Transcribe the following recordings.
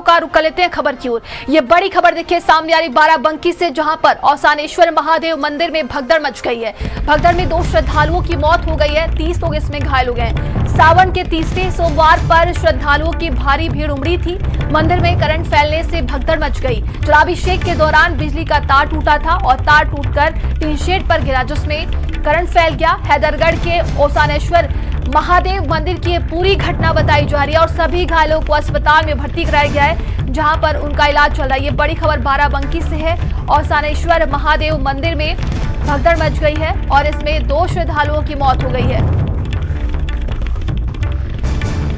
का रुख कर लेते हैं खबर की ओर। ये बड़ी खबर देखिए सामने आ रही बाराबंकी से, जहां पर औसानेश्वर महादेव मंदिर में भगदड़ मच गई है। भगदड़ में 2 श्रद्धालुओं की मौत हो गई है, 30 लोग इसमें घायल हो गए हैं। सावन के तीसरे सोमवार पर श्रद्धालुओं की भारी भीड़ उमड़ी थी। मंदिर में करंट फैलने से भगदड़ मच गई। जलाभिषेक के दौरान बिजली का तार टूटा था और तार टूटकर टीन शेड पर गिरा, जिसमें करंट फैल गया। हैदरगढ़ के औसानेश्वर महादेव मंदिर की ये पूरी घटना बताई जा रही है और सभी घायलों को अस्पताल में भर्ती कराया गया है, जहां पर उनका इलाज चल रहा है। ये बड़ी खबर बाराबंकी से है। औसानेश्वर महादेव मंदिर में भगदड़ मच गई है और इसमें 2 श्रद्धालुओं की मौत हो गई है,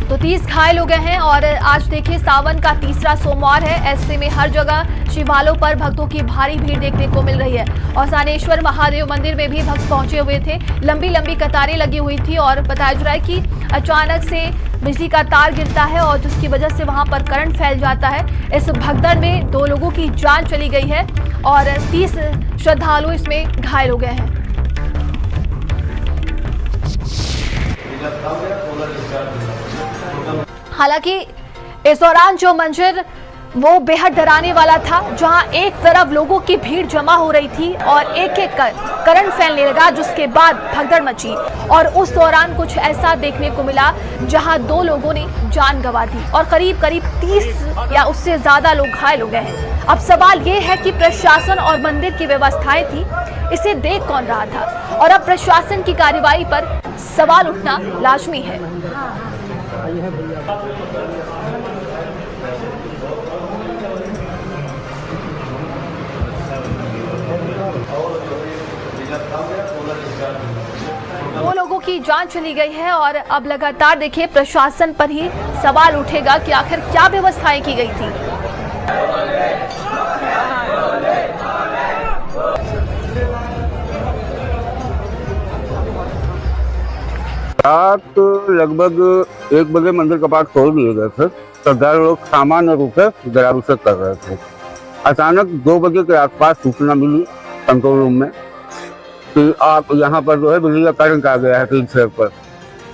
तो 30 घायल हो गए हैं। और आज देखिए सावन का तीसरा सोमवार है, ऐसे में हर जगह शिवालयों पर भक्तों की भारी भीड़ देखने को मिल रही है। औसानेश्वर महादेव मंदिर में भी भक्त पहुंचे हुए थे, लंबी लंबी कतारें लगी हुई थी और बताया जा रहा है कि अचानक से बिजली का तार गिरता है और जिसकी वजह से वहां पर करंट फैल जाता है। इस भगदड़ में 2 लोगों की जान चली गई है और 30 श्रद्धालु इसमें घायल हो गए हैं। हालांकि इस दौरान जो मंजर वो बेहद डराने वाला था, जहां एक तरफ लोगों की भीड़ जमा हो रही थी और एक एक कर करंट फैलने लगा, जिसके बाद भगदड़ मची और उस दौरान कुछ ऐसा देखने को मिला जहां 2 लोगों ने जान गंवा दी और करीब करीब 30 या उससे ज्यादा लोग घायल हो गए हैं। अब सवाल ये है कि प्रशासन और मंदिर की व्यवस्थाएं थी, इसे देख कौन रहा था? और अब प्रशासन की कार्रवाई पर सवाल उठना लाजमी है। दो लोगों की जान चली गई है और अब लगातार देखिए प्रशासन पर ही सवाल उठेगा कि आखिर क्या व्यवस्थाएं की गई थी। रात लगभग 1 बजे मंदिर कपाट खोल दिए गए थे। श्रद्धालु लोग सामान्य रूप से जलाभिषेक कर रहे थे। अचानक 2 बजे के आसपास सूचना मिली कंट्रोल रूम में कि आप यहाँ पर जो है बिजली का करंट आ गया है टीन शेड पर।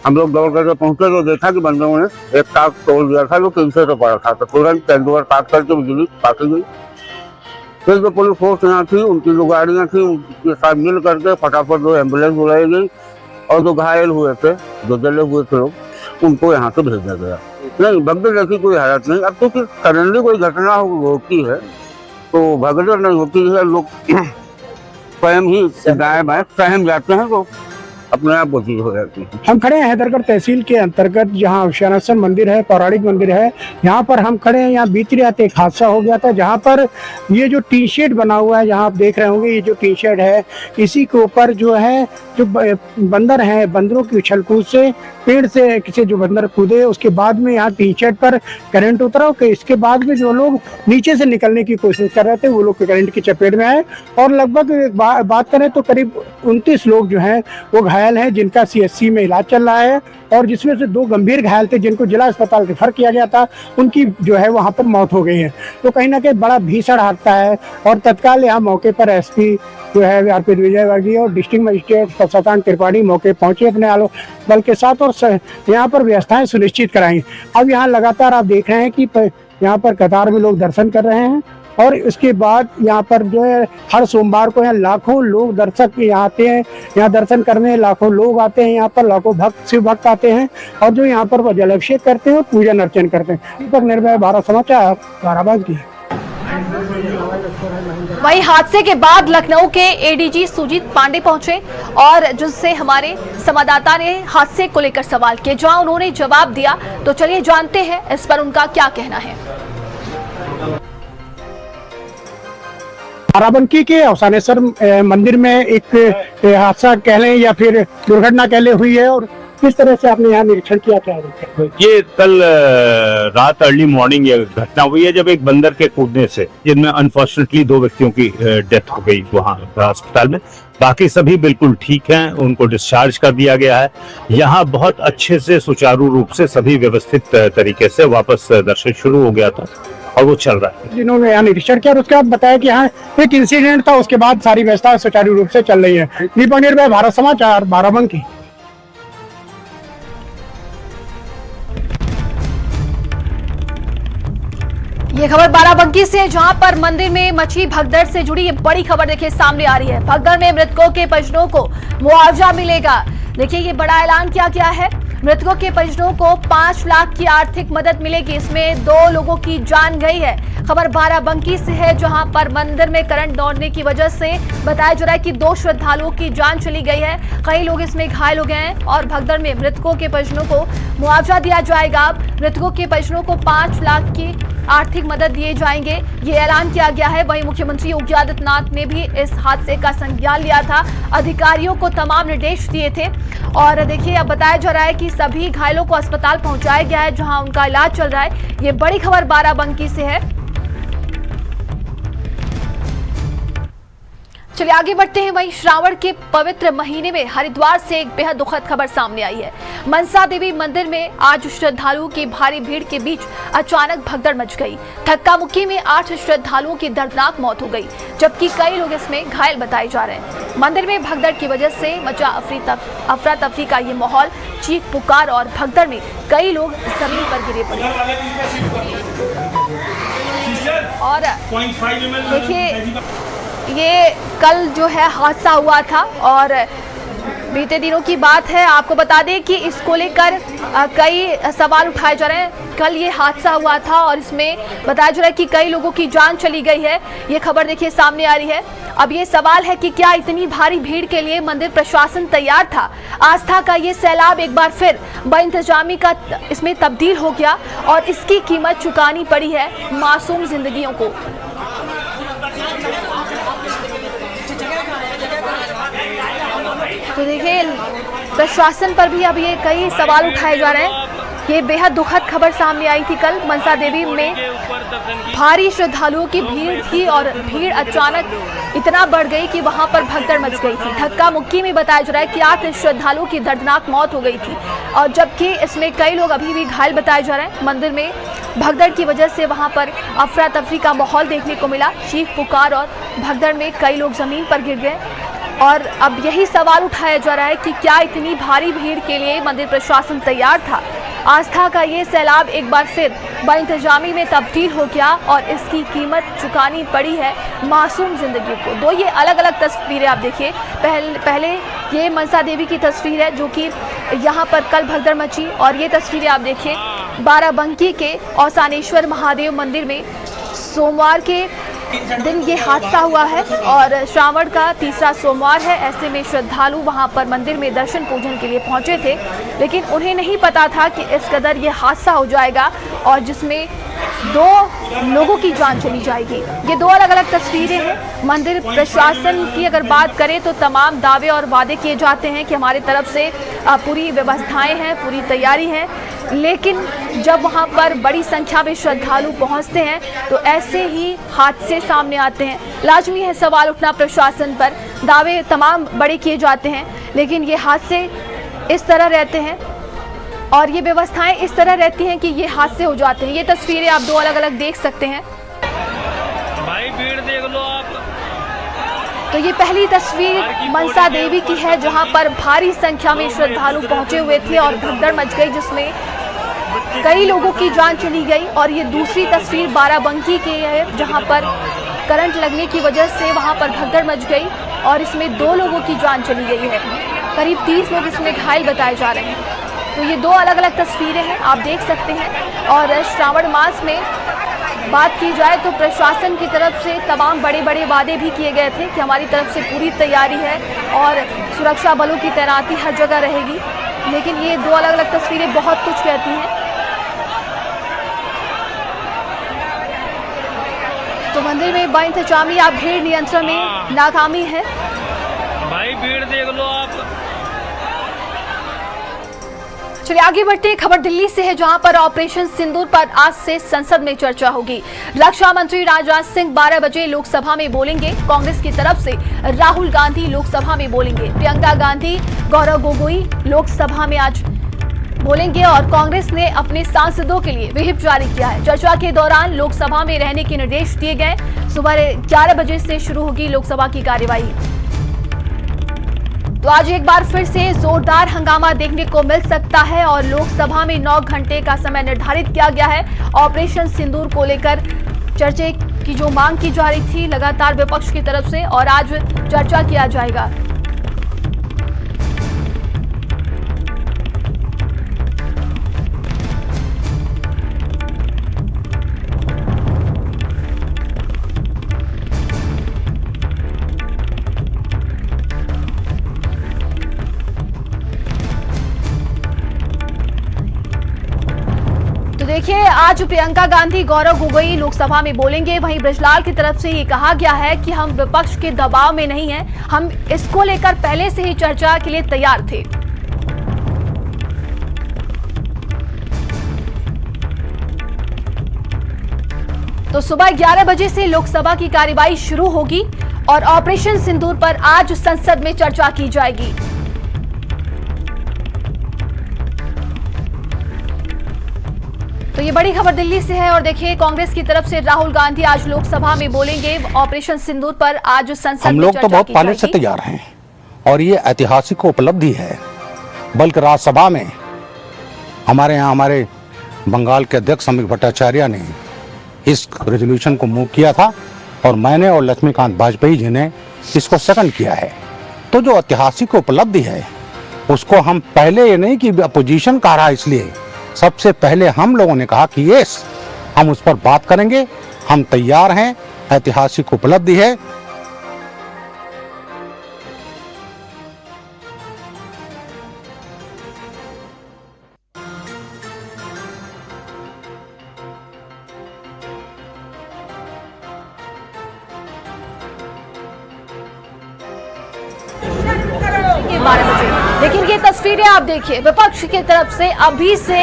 हम लोग दौड़ करके पहुंचे तो देखा कि बंदों ने एक तार तोड़ दिया था जो टीन शेड पर पड़ा था, तो तुरंत टेंडर काट करके बिजली काटी गई। फिर जो पुलिस फोर्स यहाँ थी, उनकी जो गाड़ियाँ थी, उनके साथ मिल करके फटाफट जो एम्बुलेंस बुलाई गई और जो घायल हुए थे, जो जले हुए थे लोग, उनको यहाँ से भेजा गया। नहीं, भगदड़ जैसी कोई हालत नहीं। अब तो फिर सडनली कोई घटना होती है तो भगदड़ नहीं होती है, लोग स्वयं ही दाएं बाएं सहम जाते हैं, तो अपने आप बची हो जाती है। हम खड़े हैं हैदरगढ़ तहसील के अंतर्गत, जहां औसानेश्वर मंदिर है, पौराणिक मंदिर है, यहाँ पर हम खड़े हैं। यहाँ बीती रात एक हादसा हो गया था, जहाँ पर ये जो टी शेड बना हुआ है, जहाँ आप देख रहे होंगे, ये जो टी शेड है, इसी के ऊपर जो है जो बंदर हैं, बंदरों की उछल कूद से पेड़ से किसी जो बंदर कूदे, उसके बाद में यहाँ टी शेड पर करंट उतरा। इसके बाद में जो लोग नीचे से निकलने की कोशिश कर रहे थे, वो लोग करंट की चपेट में आए और लगभग बात करें तो करीब 29 लोग जो हैं वो घायल हैं, जिनका CHC में इलाज चल रहा है और जिसमें से 2 गंभीर घायल थे, जिनको जिला अस्पताल रेफर किया गया था, उनकी जो है वहाँ पर मौत हो गई है। तो कहीं ना कहीं बड़ा भीषण हादसा है और तत्काल यहाँ मौके पर SP जो है अर्पित विजयवर्गीय और डिस्ट्रिक्ट मजिस्ट्रेट शशांक त्रिपाठी मौके पहुंचे अपने बल के साथ और यहाँ पर व्यवस्थाएं सुनिश्चित कराई। अब यहाँ लगातार आप देख रहे हैं कि यहाँ पर कतार में लोग दर्शन कर रहे हैं और इसके बाद यहाँ पर जो है हर सोमवार को यहाँ लाखों लोग दर्शक यहाँ आते हैं, यहाँ दर्शन करने लाखों लोग आते हैं, यहाँ पर लाखों भक्त शिव भक्त आते हैं और जो यहाँ पर जलाभिषेक करते हैं और पूजन अर्चन करते हैं। दीपक निर्भय, भारत समाचार, बाराबंकी। वहीं हादसे के बाद लखनऊ के ADG सुजीत पांडे पहुंचे और जिससे हमारे संवाददाता ने हादसे को लेकर सवाल किए, जहां उन्होंने जवाब दिया। तो चलिए जानते हैं इस पर उनका क्या कहना है। बाराबंकी के औसानेश्वर मंदिर में एक हादसा कह लें या फिर दुर्घटना कह लें हुई है, और किस तरह से आपने यहाँ निरीक्षण किया? क्या ये कल रात अर्ली मॉर्निंग ये घटना हुई है, जब एक बंदर के कूदने से, जिनमें अनफॉर्चुनेटली 2 व्यक्तियों की डेथ हो गई वहाँ अस्पताल में। बाकी सभी बिल्कुल ठीक हैं, उनको डिस्चार्ज कर दिया गया है। यहाँ बहुत अच्छे से सुचारू रूप से सभी व्यवस्थित तरीके से वापस दर्शन शुरू हो गया था और वो चल रहा है। जिन्होंने यहाँ निरीक्षण किया और उसके बाद बताया कि यहाँ एक इंसिडेंट था, उसके बाद सारी व्यवस्था सुचारू रूप से चल रही है। दीपक निर्भय, भारत समाचार, बाराबंकी। ये खबर बाराबंकी से है, जहां पर मंदिर में मची भगदड़ से जुड़ी ये बड़ी खबर देखिए सामने आ रही है। भगदड़ में मृतकों के परिजनों को मुआवजा मिलेगा। देखिए ये बड़ा ऐलान किया गया है। मृतकों के परिजनों को 5 लाख की आर्थिक मदद मिलेगी। इसमें 2 लोगों की जान गई है। खबर बाराबंकी से है, जहां पर मंदिर में करंट दौड़ने की वजह से बताया जा रहा है कि 2 श्रद्धालुओं की जान चली गई है। कई लोग इसमें घायल हो गए हैं और भगदड़ में मृतकों के परिजनों को मुआवजा दिया जाएगा। मृतकों के परिजनों को 5 लाख की आर्थिक मदद दिए जाएंगे, ये ऐलान किया गया है। वहीं मुख्यमंत्री योगी आदित्यनाथ ने भी इस हादसे का संज्ञान लिया था, अधिकारियों को तमाम निर्देश दिए थे। और देखिए अब बताया जा रहा है कि सभी घायलों को अस्पताल पहुंचाया गया है, जहां उनका इलाज चल रहा है। ये बड़ी खबर बाराबंकी से है। चलिए आगे बढ़ते हैं। वहीं श्रावण के पवित्र महीने में हरिद्वार से एक बेहद दुखद खबर सामने आई है। मनसा देवी मंदिर में आज श्रद्धालुओं की भारी भीड़ के बीच अचानक भगदड़ मच गई। धक्का मुक्की में 8 श्रद्धालुओं की दर्दनाक मौत हो गई, जबकि कई लोग इसमें घायल बताए जा रहे हैं। मंदिर में भगदड़ की वजह से मचा अफरा तफरी का ये माहौल, चीख पुकार और भगदड़ में कई लोग जमीन पर गिरे पड़े। और देखिए ये कल जो है हादसा हुआ था और बीते दिनों की बात है। आपको बता दें कि इसको लेकर कई सवाल उठाए जा रहे हैं। कल ये हादसा हुआ था और इसमें बताया जा रहा है कि कई लोगों की जान चली गई है। ये खबर देखिए सामने आ रही है। अब ये सवाल है कि क्या इतनी भारी भीड़ के लिए मंदिर प्रशासन तैयार था? आस्था का ये सैलाब एक बार फिर बेइंतजामी का इसमें तब्दील हो गया और इसकी कीमत चुकानी पड़ी है मासूम जिंदगियों को। तो देखिए प्रशासन पर भी अब ये कई सवाल उठाए जा रहे हैं। ये बेहद दुखद खबर सामने आई थी कल। मनसा देवी में भारी श्रद्धालुओं की भीड़ थी और भीड़ अचानक इतना बढ़ गई कि वहां पर भगदड़ मच गई थी। धक्का मुक्की में बताया जा रहा है कि 8 श्रद्धालुओं की दर्दनाक मौत हो गई थी और जबकि इसमें कई लोग अभी भी घायल बताए जा रहे हैं। मंदिर में भगदड़ की वजह से वहां पर अफरा तफरी का माहौल देखने को मिला। चीख पुकार और भगदड़ में कई लोग जमीन पर गिर गए और अब यही सवाल उठाया जा रहा है कि क्या इतनी भारी भीड़ के लिए मंदिर प्रशासन तैयार था? आस्था का ये सैलाब एक बार फिर बेइंतजामी में तब्दील हो गया और इसकी कीमत चुकानी पड़ी है मासूम जिंदगी को। 2 ये अलग अलग तस्वीरें आप देखिए। पहले ये मनसा देवी की तस्वीर है जो कि यहाँ पर कल भगदड़ मची और ये तस्वीरें आप देखिए बाराबंकी के औसानेश्वर महादेव मंदिर में सोमवार के दिन ये हादसा हुआ है और श्रावण का तीसरा सोमवार है। ऐसे में श्रद्धालु वहां पर मंदिर में दर्शन पूजन के लिए पहुंचे थे, लेकिन उन्हें नहीं पता था कि इस कदर ये हादसा हो जाएगा और जिसमें 2 लोगों की जान चली जाएगी। ये 2 अलग अलग तस्वीरें हैं। मंदिर प्रशासन की अगर बात करें तो तमाम दावे और वादे किए जाते हैं कि हमारी तरफ से पूरी व्यवस्थाएं हैं, पूरी तैयारी है, लेकिन जब वहां पर बड़ी संख्या में श्रद्धालु पहुंचते हैं तो ऐसे ही हादसे सामने आते हैं। लाजमी है सवाल उठना प्रशासन पर। दावे तमाम बड़े किए जाते हैं, लेकिन ये हादसे इस तरह रहते हैं और ये व्यवस्थाएं इस तरह रहती हैं कि ये हादसे हो जाते हैं। ये तस्वीरें आप 2 अलग अलग देख सकते हैं। भाई भीड़ देख लो आप। तो ये पहली तस्वीर मनसा देवी की है, जहां पर भारी संख्या में श्रद्धालु पहुंचे हुए थे और भगदड़ मच गई जिसमें कई लोगों की जान चली गई। और ये दूसरी तस्वीर बाराबंकी की है, जहां पर करंट लगने की वजह से वहां पर भगदड़ मच गई और इसमें 2 लोगों की जान चली गई है। करीब 30 लोग इसमें घायल बताए जा रहे हैं। तो ये 2 अलग अलग तस्वीरें हैं, आप देख सकते हैं। और श्रावण मास में बात की जाए तो प्रशासन की तरफ से तमाम बड़े बड़े वादे भी किए गए थे कि हमारी तरफ से पूरी तैयारी है और सुरक्षा बलों की तैनाती हर जगह रहेगी, लेकिन ये 2 अलग अलग तस्वीरें बहुत कुछ कहती हैं। तो मंदिर में बेइंतजामी या भीड़ नियंत्रण में नाकामी है। भाई भीड़ देख लो आप। चलिए आगे बढ़ते हैं। खबर दिल्ली से है, जहां पर ऑपरेशन सिंदूर पर आज से संसद में चर्चा होगी। रक्षा मंत्री राजनाथ सिंह 12 बजे लोकसभा में बोलेंगे। कांग्रेस की तरफ से राहुल गांधी लोकसभा में बोलेंगे। प्रियंका गांधी, गौरव गोगोई लोकसभा में आज बोलेंगे और कांग्रेस ने अपने सांसदों के लिए व्हिप जारी किया है। चर्चा के दौरान लोकसभा में रहने के निर्देश दिए गए। सुबह 11 बजे से शुरू होगी लोकसभा की कार्यवाही। तो आज एक बार फिर से जोरदार हंगामा देखने को मिल सकता है और लोकसभा में 9 घंटे का समय निर्धारित किया गया है। ऑपरेशन सिंदूर को लेकर चर्चे की जो मांग की जा रही थी लगातार विपक्ष की तरफ से, और आज चर्चा किया जाएगा। तो देखिए, आज प्रियंका गांधी, गौरव गोगोई लोकसभा में बोलेंगे। वहीं बृजलाल की तरफ से ये कहा गया है कि हम विपक्ष के दबाव में नहीं हैं, हम इसको लेकर पहले से ही चर्चा के लिए तैयार थे। तो सुबह 11 बजे से लोकसभा की कार्यवाही शुरू होगी और ऑपरेशन सिंदूर पर आज संसद में चर्चा की जाएगी। तो ये बड़ी खबर दिल्ली से है, और देखिए कांग्रेस की तरफ से राहुल गांधी आज लोकसभा में बोलेंगे। ऑपरेशन सिंदूर पर आज संसद हम में लोग चर्चा तो बहुत की पहले से जाएगी। तैयार हैं और ये ऐतिहासिक उपलब्धि है। बल्कि राज्यसभा में हमारे यहाँ हमारे बंगाल के अध्यक्ष अमित भट्टाचार्य ने इस रेजोल्यूशन को मूव किया था और मैंने और लक्ष्मीकांत वाजपेयी जी ने इसको सेकंड किया है। तो जो ऐतिहासिक उपलब्धि है उसको हम पहले ये नहीं कि अपोजिशन कह रहा है, इसलिए सबसे पहले हम लोगों ने कहा कि यस, हम उस पर बात करेंगे, हम तैयार हैं, ऐतिहासिक उपलब्धि है। के 12 बजे। लेकिन ये तस्वीरें आप देखिए, विपक्ष की तरफ से अभी से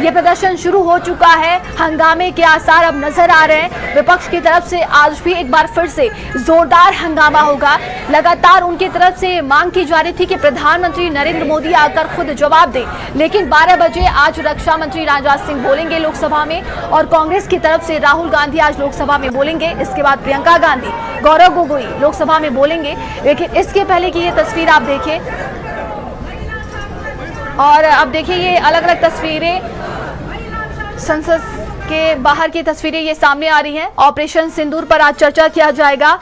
ये प्रदर्शन शुरू हो चुका है। हंगामे के आसार अब नजर आ रहे हैं। विपक्ष की तरफ से आज भी एक बार फिर से जोरदार हंगामा होगा। लगातार उनकी तरफ से मांग की जा रही थी कि प्रधानमंत्री नरेंद्र मोदी आकर खुद जवाब दें, लेकिन 12 बजे आज रक्षा मंत्री राजनाथ सिंह बोलेंगे लोकसभा में, और कांग्रेस की तरफ से राहुल गांधी आज लोकसभा में बोलेंगे। इसके बाद प्रियंका गांधी, गौरव गोगोई लोकसभा में बोलेंगे। लेकिन इसके पहले की ये तस्वीर आप देखिए, और अब देखिए ये अलग अलग तस्वीरें, संसद के बाहर की तस्वीरें ये सामने आ रही हैं। ऑपरेशन सिंदूर पर आज चर्चा किया जाएगा,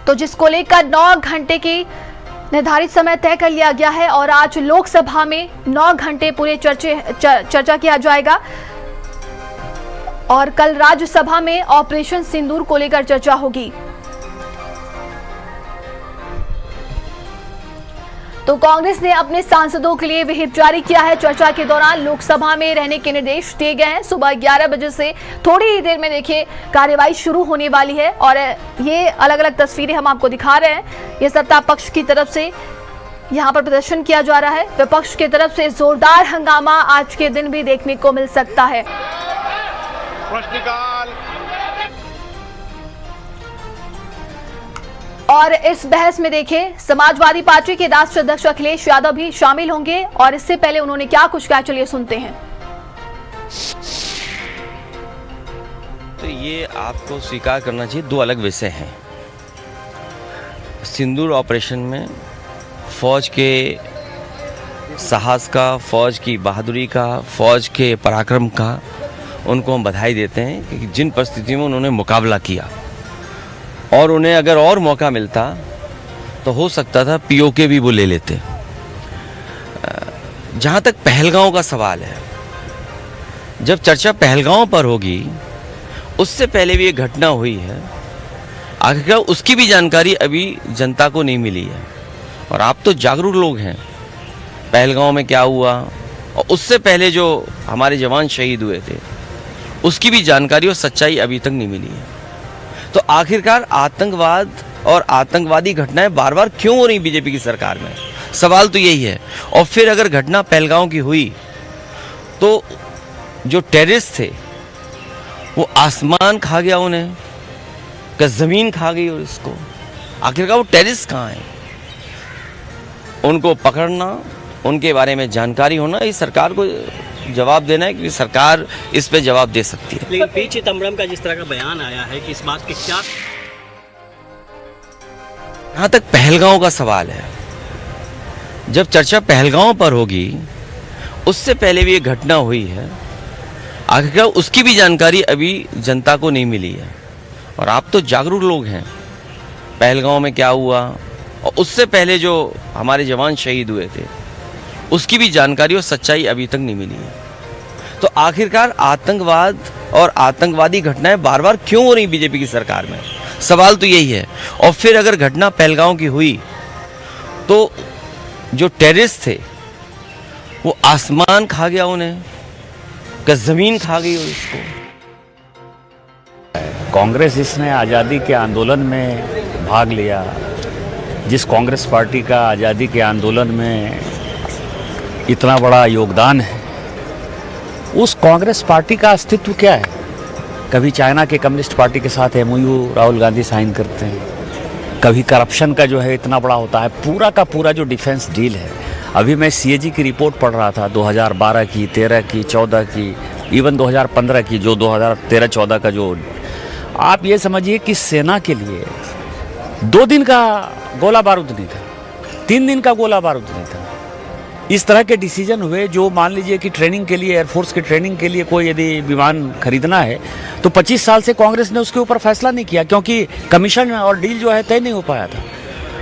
तो जिसको लेकर 9 घंटे की निर्धारित समय तय कर लिया गया है, और आज लोकसभा में 9 घंटे पूरे चर्चा किया जाएगा, और कल राज्यसभा में ऑपरेशन सिंदूर को लेकर चर्चा होगी। तो कांग्रेस ने अपने सांसदों के लिए व्हिप जारी किया है। चर्चा के दौरान लोकसभा में रहने के निर्देश दिए गए हैं। सुबह 11 बजे से थोड़ी ही देर में देखिए कार्यवाही शुरू होने वाली है, और ये अलग अलग तस्वीरें हम आपको दिखा रहे हैं। ये सत्ता पक्ष की तरफ से यहाँ पर प्रदर्शन किया जा रहा है। विपक्ष की तरफ से जोरदार हंगामा आज के दिन भी देखने को मिल सकता है। और इस बहस में देखिए समाजवादी पार्टी के राष्ट्रीय अध्यक्ष अखिलेश यादव भी शामिल होंगे, और इससे पहले उन्होंने क्या कुछ कहा, चलिए सुनते हैं। तो ये आपको स्वीकार करना चाहिए, दो अलग विषय हैं। सिंदूर ऑपरेशन में फौज के साहस का, फौज की बहादुरी का, फौज के पराक्रम का उनको हम बधाई देते हैं कि जिन परिस्थितियों में उन्होंने मुकाबला किया, और उन्हें अगर और मौका मिलता तो हो सकता था पीओके भी वो ले लेते। जहाँ तक पहलगांव का सवाल है, जब चर्चा पहलगांव पर होगी, उससे पहले भी ये घटना हुई है, आखिरकार उसकी भी जानकारी अभी जनता को नहीं मिली है। और आप तो जागरूक लोग हैं, पहलगांव में क्या हुआ और उससे पहले जो हमारे जवान शहीद हुए थे उसकी भी जानकारी और सच्चाई अभी तक नहीं मिली है। तो आखिरकार आतंकवाद और आतंकवादी घटनाएं बार बार क्यों हो रही बीजेपी की सरकार में, सवाल तो यही है। और फिर अगर घटना पहलगांव की हुई तो जो टेररिस्ट थे वो आसमान खा गया, उन्हें क्या जमीन खा गई, और इसको आखिरकार वो टेररिस्ट कहाँ हैं, उनको पकड़ना, उनके बारे में जानकारी होना, इस सरकार को जवाब देना है, क्योंकि सरकार इस पे जवाब दे सकती है। लेकिन पी चिदम्बरम का जिस तरह का बयान आया है कि इस बात के क्या, यहाँ तक पहलगांव का सवाल है, जब चर्चा पहलगांव पर होगी, उससे पहले भी ये घटना हुई है, आखिरकार उसकी भी जानकारी अभी जनता को नहीं मिली है। और आप तो जागरूक लोग हैं, पहलगांव में क्या हुआ और उससे पहले जो हमारे जवान शहीद हुए थे उसकी भी जानकारी और सच्चाई अभी तक नहीं मिली है। तो आखिरकार आतंकवाद और आतंकवादी घटनाएं बार बार क्यों हो रही बीजेपी की सरकार में, सवाल तो यही है। और फिर अगर घटना पहलगांव की हुई तो जो टेररिस्ट थे वो आसमान खा गया उन्हें, क्या जमीन खा गई हो इसको। कांग्रेस जिसने आज़ादी के आंदोलन में भाग लिया, जिस कांग्रेस पार्टी का आज़ादी के आंदोलन में इतना बड़ा योगदान है, उस कांग्रेस पार्टी का अस्तित्व क्या है? कभी चाइना के कम्युनिस्ट पार्टी के साथ एमओयू राहुल गांधी साइन करते हैं, कभी करप्शन का जो है इतना बड़ा होता है। पूरा का पूरा जो डिफेंस डील है, अभी मैं सीएजी की रिपोर्ट पढ़ रहा था 2012 की, 13 की, 14 की, इवन 2015 की, जो 2013-14 का जो, आप ये समझिए कि सेना के लिए 2 दिन का गोला बारूद नहीं था, 3 दिन का गोला बारूद नहीं था। इस तरह के डिसीजन हुए जो मान लीजिए कि ट्रेनिंग के लिए, एयरफोर्स के ट्रेनिंग के लिए कोई यदि विमान खरीदना है तो 25 साल से कांग्रेस ने उसके ऊपर फैसला नहीं किया, क्योंकि कमीशन और डील जो है तय नहीं हो पाया था।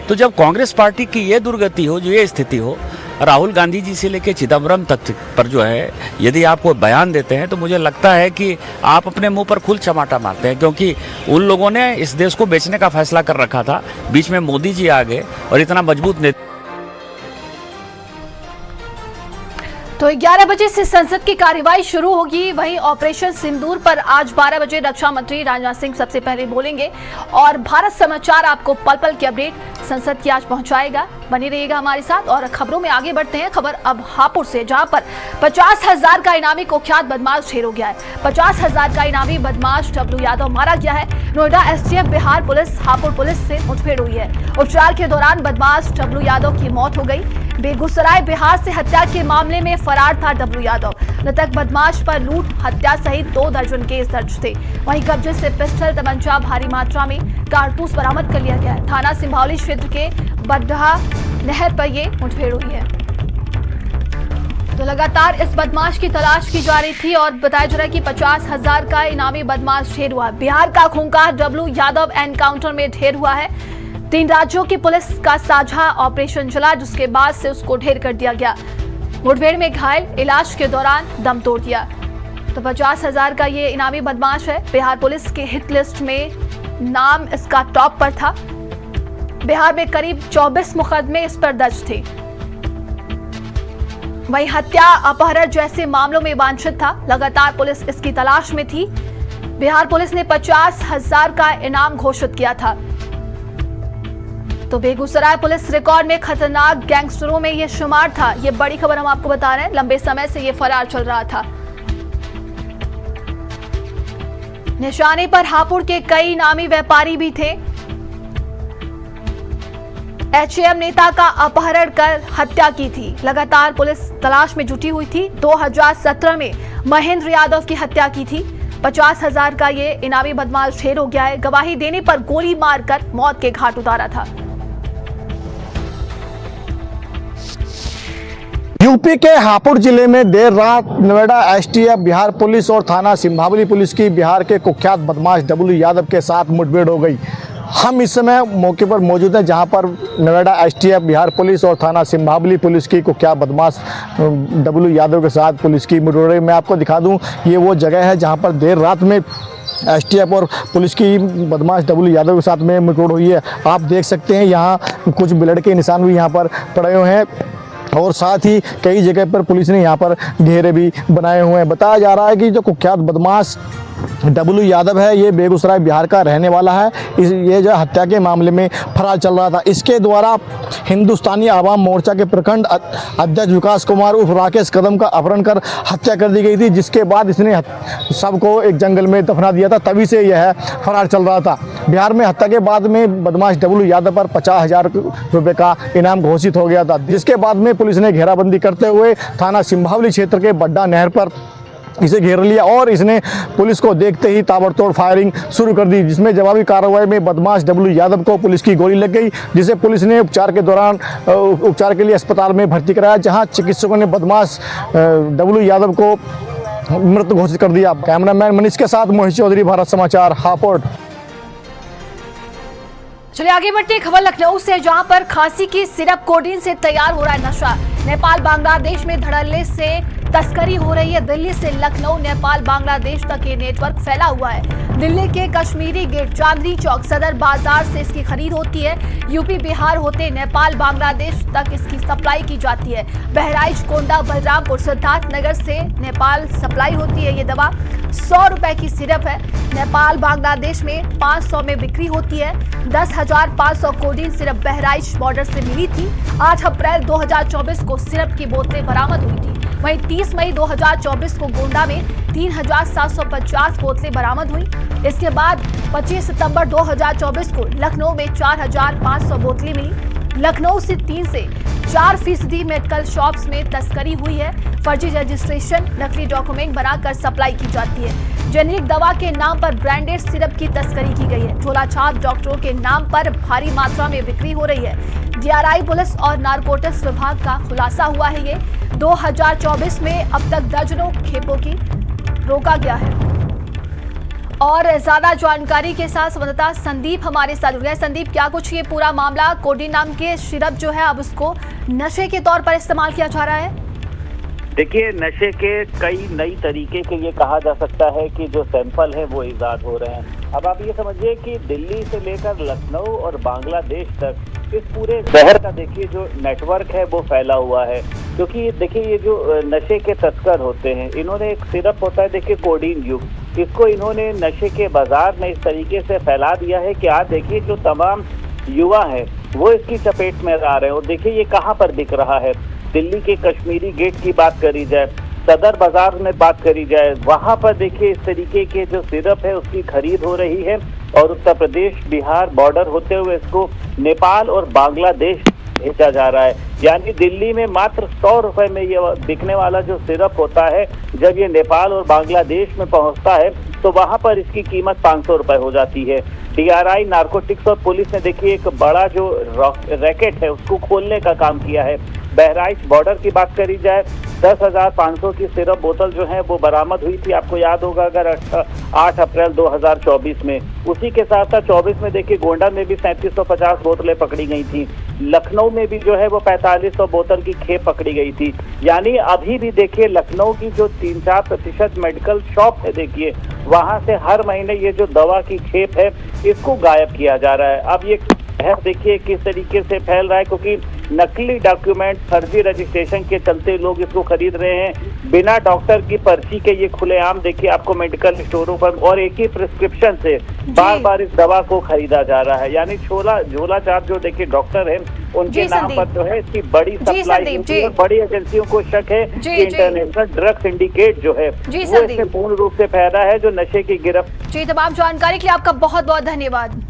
तो जब कांग्रेस पार्टी की ये दुर्गति हो, जो ये स्थिति हो, राहुल गांधी जी से लेकर चिदम्बरम तक पर जो है यदि आप कोई बयान देते हैं तो मुझे लगता है कि आप अपने मुंह पर खुल चमाटा मारते हैं, क्योंकि उन लोगों ने इस देश को बेचने का फैसला कर रखा था। बीच में मोदी जी आ गए और इतना मजबूत नेता। तो 11 बजे से संसद की कार्यवाही शुरू होगी। वहीं ऑपरेशन सिंदूर पर आज 12 बजे रक्षा मंत्री राजनाथ सिंह सबसे पहले बोलेंगे और भारत समाचार आपको पल पल की अपडेट संसद की आज पहुंचाएगा। बने रहिएगा हमारे साथ और खबरों में आगे बढ़ते हैं। खबर अब हापुड़ से, जहां पर 50,000 का इनामी कुख्यात बदमाश ढेर हो गया है। 50,000 का इनामी बदमाश डब्लू यादव मारा गया है। Noida STF, Bihar police, Hapur police से मुठभेड़ हुई है। उपचार के दौरान बदमाश डब्लू यादव की मौत हो गई। बेगूसराय, बिहार से हत्या के मामले में फरार था डब्लू यादव। मृतक बदमाश पर लूट, हत्या सहित 2 दर्जन केस दर्ज थे। वहीं कब्जे से पिस्टल, तमंचा, भारी मात्रा में कारतूस बरामद कर लिया गया है। थाना सिंभावली क्षेत्र के बड्ढा नहर पर ये मुठभेड़ हुई है। तो लगातार इस बदमाश की तलाश की जा रही थी और बताया जा रहा है कि 50,000 का इनामी बदमाश ढेर हुआ है। बिहार का खूंखार डब्लू यादव एनकाउंटर में ढेर हुआ है। 3 राज्यों की पुलिस का साझा ऑपरेशन चला, जिसके बाद से उसको ढेर कर दिया गया। मुठभेड़ में घायल, इलाज के दौरान दम तोड़ दिया। तो 50,000 का ये इनामी बदमाश है। बिहार पुलिस के हिट लिस्ट में नाम इसका टॉप पर था। बिहार में करीब 24 मुकदमे इस पर दर्ज थे। वहीं हत्या, अपहरण जैसे मामलों में वांछित था। लगातार पुलिस इसकी तलाश में थी। बिहार पुलिस ने 50,000 का इनाम घोषित किया था। तो बेगूसराय पुलिस रिकॉर्ड में खतरनाक गैंगस्टरों में यह शुमार था। यह बड़ी खबर हम आपको बता रहे हैं। लंबे समय से यह फरार चल रहा था। निशाने पर हापुड़ के कई नामी व्यापारी भी थे। एचएएम नेता का अपहरण कर हत्या की थी। लगातार पुलिस तलाश में जुटी हुई थी। 2017 में महेंद्र यादव की हत्या की थी। 50,000 का ये इनामी बदमाश ढेर हो गया है। गवाही देने पर गोली मारकर मौत के घाट उतारा था। यूपी के हापुड़ जिले में देर रात नोएडा एसटीएफ, बिहार पुलिस और थाना सिंभावली पुलिस की बिहार के कुख्यात बदमाश डब्लू यादव के साथ मुठभेड़ हो गई। हम इस समय मौके पर मौजूद हैं, जहां पर नोएडा एसटीएफ, बिहार पुलिस और थाना सिंभावली पुलिस की कुख्यात बदमाश डब्लू यादव के साथ पुलिस की मुठभेड़। मैं आपको दिखा दूं, ये वो जगह है जहां पर देर रात में एसटीएफ और पुलिस की बदमाश डब्लू यादव के साथ में मुठभेड़ हुई है। आप देख सकते हैं यहाँ कुछ ब्लड के निशान भी यहाँ पर पड़े हुए हैं और साथ ही कई जगह पर पुलिस ने यहाँ पर घेरे भी बनाए हुए हैं। बताया जा रहा है कि जो कुख्यात बदमाश डब्लू यादव है, ये बेगूसराय बिहार का रहने वाला है। ये जो हत्या के मामले में फरार चल रहा था। इसके द्वारा हिंदुस्तानी आवाम मोर्चा के प्रखंड अध्यक्ष विकास कुमार उर्फ राकेश कदम का अपहरण कर हत्या कर दी गई थी, जिसके बाद इसने सबको एक जंगल में दफना दिया था। तभी से यह फरार चल रहा था। बिहार में हत्या के बाद में बदमाश डब्लू यादव पर 50,000 रुपये का इनाम घोषित हो गया था, जिसके बाद में पुलिस ने घेराबंदी करते हुए थाना सिंभावली क्षेत्र के बड्डा नहर पर इसे घेर लिया और इसने पुलिस को देखते ही ताबड़तोड़ फायरिंग शुरू कर दी, जिसमें जवाबी कार्रवाई में बदमाश डब्लू यादव को पुलिस की गोली लग गई, जिसे पुलिस ने उपचार के दौरान उपचार के लिए अस्पताल में भर्ती कराया, जहां चिकित्सकों ने बदमाश डब्लू यादव को मृत घोषित कर दिया। कैमरामैन मनीष के साथ मोहित चौधरी, भारत समाचार, हापुड़। चलिए आगे बढ़ते हैं खबर लखनऊ से, जहां पर खांसी की सिरप कोडीन से तैयार हो रहा है नशा। नेपाल बांग्लादेश में धड़ल्ले से तस्करी हो रही है। दिल्ली से लखनऊ, नेपाल बांग्लादेश तक ये नेटवर्क फैला हुआ है। दिल्ली के कश्मीरी गेट, चांदनी चौक, सदर बाजार से इसकी खरीद होती है। यूपी बिहार होते नेपाल बांग्लादेश तक इसकी सप्लाई की जाती है। बहराइच, कोंडा, बलरामपुर, सिद्धार्थनगर से नेपाल सप्लाई होती है। ये दवा 100 रुपए की सिरप है। नेपाल बांग्लादेश में 500 में बिक्री होती है। 10,500 कोडीन सिरप बहराइच बॉर्डर से मिली थी। 8 अप्रैल 2024 को सिरप की बोतलें बरामद हुई थी। वहीं 30 मई 2024 को गोंडा में 3,750 बोतलें बरामद हुई। इसके बाद 25 सितंबर 2024 को लखनऊ में 4,500 बोतलें मिली। लखनऊ से 3 से 4% मेडिकल शॉप्स में तस्करी हुई है। फर्जी रजिस्ट्रेशन, नकली डॉक्यूमेंट बनाकर सप्लाई की जाती है। जेनेरिक दवा के नाम पर ब्रांडेड सिरप की तस्करी की गई है। झोला छाप डॉक्टरों के नाम पर भारी मात्रा में बिक्री हो रही है। डीआरआई पुलिस और नारकोटिक्स विभाग का खुलासा हुआ है। ये 2024 में अब तक दर्जनों खेपों की रोका गया है। और ज्यादा जानकारी के साथ संवाददाता संदीप हमारे साथ जुड़ गए। संदीप, क्या कुछ ये पूरा मामला, कोडीन नाम के सिरप जो है अब उसको नशे के तौर पर इस्तेमाल किया जा रहा है? देखिए, नशे के कई नई तरीके के ये कहा जा सकता है कि जो सैंपल है वो ईजाद हो रहे हैं। अब आप ये समझिए कि दिल्ली से लेकर लखनऊ और बांग्लादेश तक इस पूरे शहर का देखिए जो नेटवर्क है वो फैला हुआ है। क्योंकि देखिए ये जो नशे के तस्कर होते हैं, इन्होंने एक सिरप होता है देखिए कोडीन युक्त, इसको इन्होंने नशे के बाजार में इस तरीके से फैला दिया है कि आज देखिए जो तमाम युवा है वो इसकी चपेट में आ रहे हैं। और देखिए ये कहाँ पर दिख रहा है, दिल्ली के कश्मीरी गेट की बात करी जाए, सदर बाजार में बात करी जाए, वहां पर देखिए इस तरीके के जो सिरप है उसकी खरीद हो रही है। और उत्तर प्रदेश बिहार बॉर्डर होते हुए इसको नेपाल और बांग्लादेश भेजा जा रहा है। यानी दिल्ली में मात्र 100 रुपए में ये बिकने वाला जो सिरप होता है, जब ये नेपाल और बांग्लादेश में पहुंचता है तो वहां पर इसकी कीमत 500 रुपए हो जाती है। डीआरआई, नारकोटिक्स और पुलिस ने देखिए एक बड़ा जो रैकेट है उसको खोलने का काम किया है। बहराइच बॉर्डर की बात करी जाए, 10,500 की सिरप बोतल जो है वो बरामद हुई थी, आपको याद होगा अगर 8 अप्रैल 2024 में। उसी के साथ साथ 24 में देखिए गोंडा में भी 3750 बोतलें पकड़ी गई थी। लखनऊ में भी जो है वो 4500 बोतल की खेप पकड़ी गई थी। यानी अभी भी देखिए लखनऊ की जो 3-4% मेडिकल शॉप है, देखिए वहां से हर महीने ये जो दवा की खेप है इसको गायब किया जा रहा है। अब ये देखिए किस तरीके से फैल रहा है, क्योंकि नकली डॉक्यूमेंट, फर्जी रजिस्ट्रेशन के चलते लोग इसको खरीद रहे हैं। बिना डॉक्टर की पर्ची के ये खुलेआम देखिए आपको मेडिकल स्टोरों पर और एक ही प्रिस्क्रिप्शन से बार बार इस दवा को खरीदा जा रहा है। यानी झोला छाप जो देखिए डॉक्टर है उनके नाम पर जो है इसकी बड़ी सप्लाई होती है। बड़ी एजेंसियों को शक है कि इंटरनेशनल ड्रग सिंडिकेट जो है वो इसमें पूर्ण रूप से फैला है, जो नशे की गिरफ्त। जी, तमाम जानकारी के लिए आपका बहुत बहुत धन्यवाद।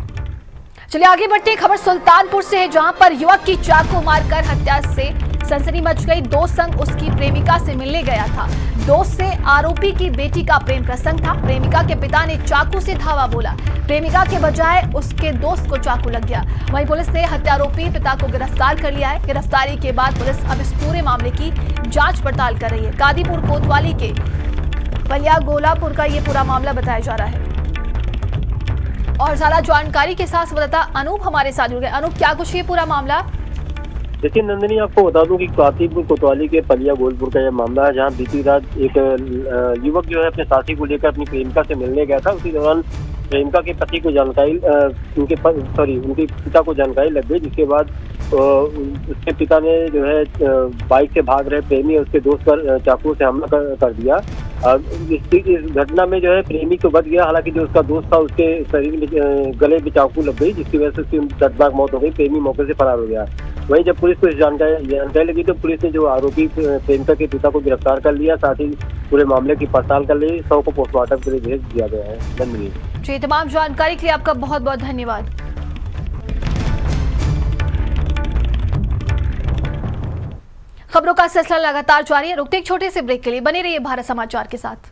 चलिए आगे बढ़ते हैं, खबर सुल्तानपुर से है, जहां पर युवक की चाकू मारकर हत्या से सनसनी मच गई। दोस्त संग उसकी प्रेमिका से मिलने गया था। दोस्त से आरोपी की बेटी का प्रेम प्रसंग था। प्रेमिका के पिता ने चाकू से धावा बोला, प्रेमिका के बजाय उसके दोस्त को चाकू लग गया। वहीं पुलिस ने हत्यारोपी पिता को गिरफ्तार कर लिया है। गिरफ्तारी के बाद पुलिस अब इस पूरे मामले की जांच पड़ताल कर रही है। कादीपुर कोतवाली के बलिया गोलापुर का ये पूरा मामला बताया जा रहा है। और ज्यादा जानकारी के साथ संवाददाता अनूप हमारे साथ जुड़ गए। अनूप, क्या कुछ ये पूरा मामला? देखिए नंदिनी, आपको बता दूं कि कादीपुर कोतवाली के पलिया गोलपुर का यह मामला है, जहां बीती रात एक युवक जो है अपने साथी को लेकर अपनी प्रेमिका से मिलने गया था। उसी दौरान प्रेमिका के पति को जानकारी उनके पिता को जानकारी लग गई, जिसके बाद उसके पिता ने जो है बाइक से भाग रहे प्रेमी और उसके दोस्त पर चाकू से हमला कर दिया। इस घटना में जो है प्रेमी तो बच गया, हालांकि जो उसका दोस्त था उसके शरीर में गले में चाकू लग गई, जिसकी वजह से उसकी दर्दनाक मौत हो गई। प्रेमी मौके से फरार हो गया। वहीं जब पुलिस को इस जानकारी लगी तो पुलिस ने जो आरोपी प्रेमिका के पिता को गिरफ्तार कर लिया, साथ ही पूरे मामले की पड़ताल कर ली। शव को पोस्टमार्टम के लिए भेज दिया गया है। धन्यवाद जी, तमाम जानकारी के लिए आपका बहुत बहुत धन्यवाद। खबरों का सिलसिला लगातार जारी है। रुकते एक छोटे से ब्रेक के लिए बने रहिए भारत समाचार के साथ।